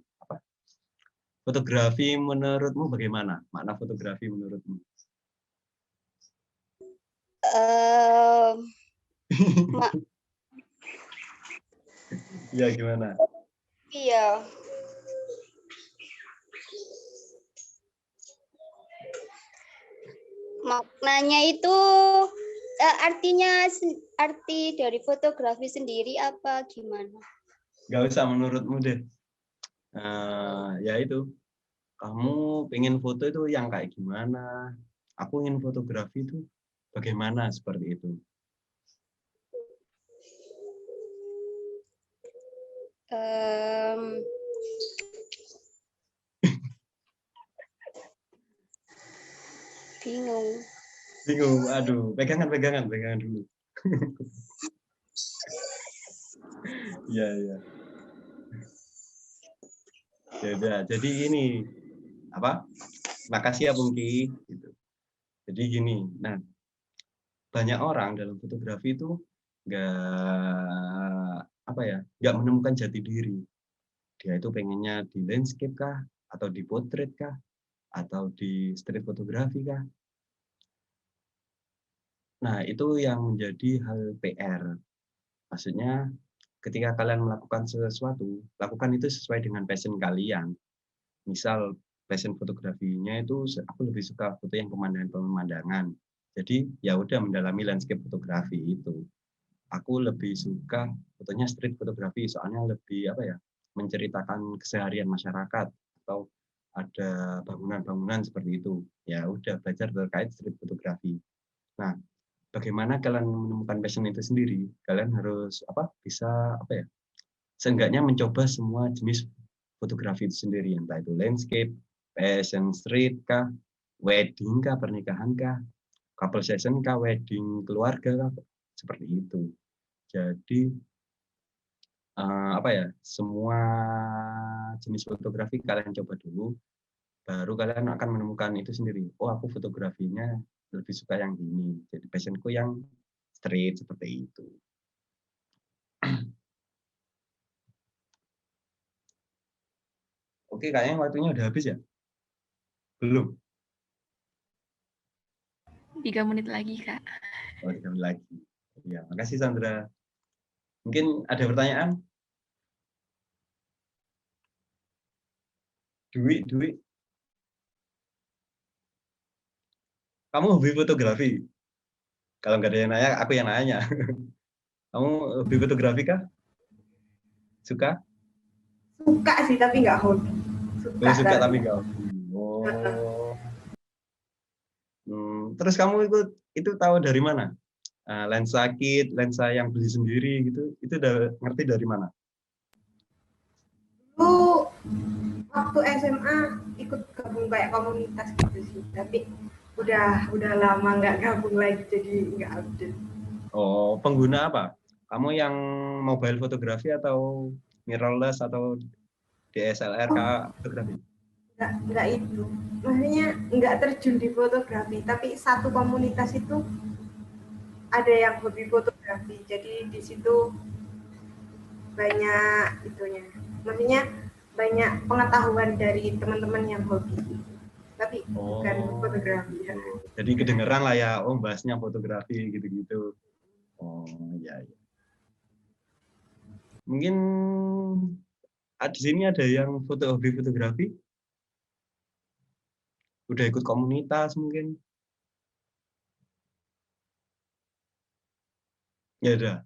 Fotografi menurutmu bagaimana? Makna fotografi menurutmu? Iya, gimana? Iya. Maknanya itu arti dari fotografi sendiri apa gimana? Gak usah menurutmu deh. Ya itu, kamu pengen foto itu yang kayak gimana? aku ingin fotografi itu bagaimana seperti itu. Bingung. Bingung, aduh, pegangan dulu. Iya, iya. Ya udah, jadi ini apa? Makasih ya Pungki. Gitu. Jadi gini, nah banyak orang dalam fotografi itu nggak menemukan jati diri. Dia itu pengennya di landscape kah, atau di portrait kah, atau di street fotografi kah. Nah itu yang menjadi hal PR. Maksudnya ketika kalian melakukan sesuatu, lakukan itu sesuai dengan passion kalian. Misal passion fotografinya itu aku lebih suka foto yang pemandangan. Jadi ya udah mendalami landscape fotografi itu. Aku lebih suka fotonya street fotografi soalnya lebih menceritakan keseharian masyarakat atau ada bangunan-bangunan seperti itu. Ya udah belajar terkait street fotografi. Nah, bagaimana kalian menemukan passion itu sendiri? Kalian harus seenggaknya mencoba semua jenis fotografi itu sendiri, entah itu landscape, fashion, street kah, wedding kah, pernikahan kah, couple session kah, wedding keluarga kah, seperti itu. Jadi semua jenis fotografi kalian coba dulu, baru kalian akan menemukan itu sendiri. Oh, aku fotografinya lebih suka yang gini. Jadi passionku yang street seperti itu. Oke, kayaknya waktunya udah habis ya? Belum? 3 menit lagi, Kak. Oh, 3 menit lagi. Ya, makasih Sandra. Mungkin ada pertanyaan? Dwi. Kamu hobi fotografi? Kalau nggak ada yang nanya, aku yang nanya. Kamu hobi fotografi kah? Suka? Suka sih tapi nggak hobi. Suka tapi nggak hobi. Oh. Terus kamu itu tahu dari mana? Lensa kit, lensa yang beli sendiri gitu, itu udah ngerti dari mana? Dulu waktu SMA ikut gabung kayak komunitas gitu sih, tapi udah lama nggak gabung lagi jadi nggak update. Oh, pengguna apa? Kamu yang mobile fotografi atau mirrorless atau DSLR fotografi? Nggak itu, maksudnya nggak terjun di fotografi, tapi satu komunitas itu ada yang hobi fotografi, jadi di situ banyak itunya, maksudnya banyak pengetahuan dari teman-teman yang hobi, tapi bukan fotografi ya. Jadi kedengeran lah ya, oh bahasnya fotografi gitu-gitu. Oh ya. Mungkin di sini ada yang hobi fotografi? Udah ikut komunitas mungkin? Ya udah.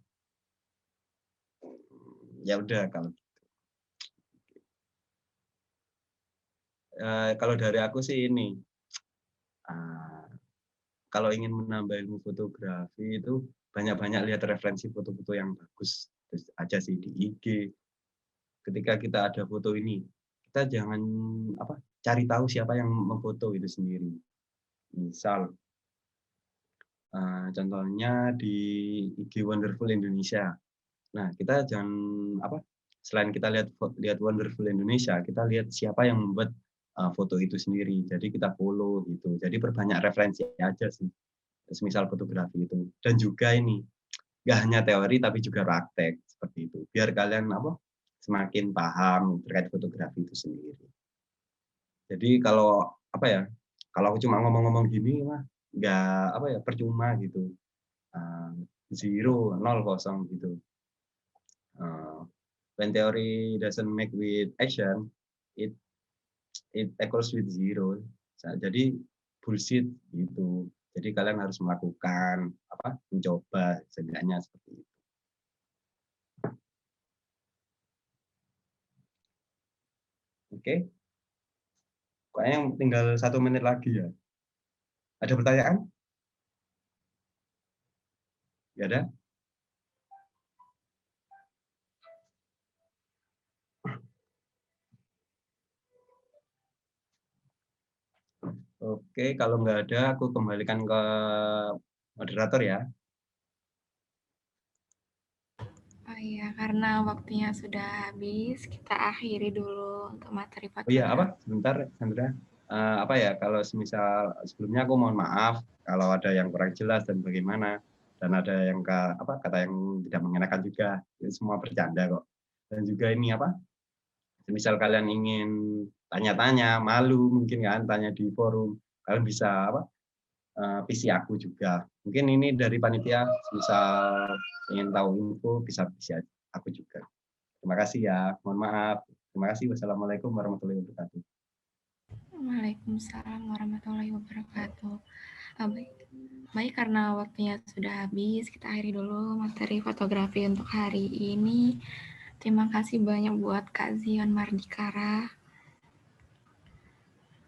Ya udah kalau dari aku sih ini. Kalau ingin menambah ilmu fotografi itu banyak-banyak lihat referensi foto-foto yang bagus terus aja sih di IG. Ketika kita ada foto ini, kita jangan cari tahu siapa yang memfoto itu sendiri. Misal contohnya di IG Wonderful Indonesia. Nah, kita jangan selain kita lihat Wonderful Indonesia, kita lihat siapa yang membuat foto itu sendiri. Jadi kita follow gitu. Jadi perbanyak referensi aja sih. Misal fotografi itu. Dan juga ini nggak hanya teori tapi juga praktek seperti itu. Biar kalian semakin paham terkait fotografi itu sendiri. Jadi kalau kalau aku cuma ngomong-ngomong gini mah nggak percuma gitu. Zero, 0, kosong gitu. When theory doesn't make with action, it equals with zero. Jadi bullshit gitu. Jadi kalian harus melakukan mencoba setidaknya seperti itu. Oke. Kayaknya tinggal 1 menit lagi ya. Ada pertanyaan? Ya ada? Oke, kalau nggak ada, aku kembalikan ke moderator ya. Oh iya, karena waktunya sudah habis, kita akhiri dulu untuk materi Oh iya, apa? fotografi. Sebentar, Sandra. Apa ya, kalau semisal sebelumnya aku mohon maaf kalau ada yang kurang jelas dan bagaimana, dan ada yang kata yang tidak mengenakan juga. Itu semua bercanda kok. Dan juga ini apa? Semisal kalian ingin tanya-tanya, malu mungkin kan tanya di forum, kalian bisa apa? PC aku juga. Mungkin ini dari panitia, misal ingin tahu info bisa PC aku juga. Terima kasih ya, mohon maaf. Terima kasih. Wassalamualaikum warahmatullahi wabarakatuh. Waalaikumsalam warahmatullahi wabarakatuh. Baik, karena waktunya sudah habis, kita akhiri dulu materi fotografi untuk hari ini. Terima kasih banyak buat Kak Zion Mardikara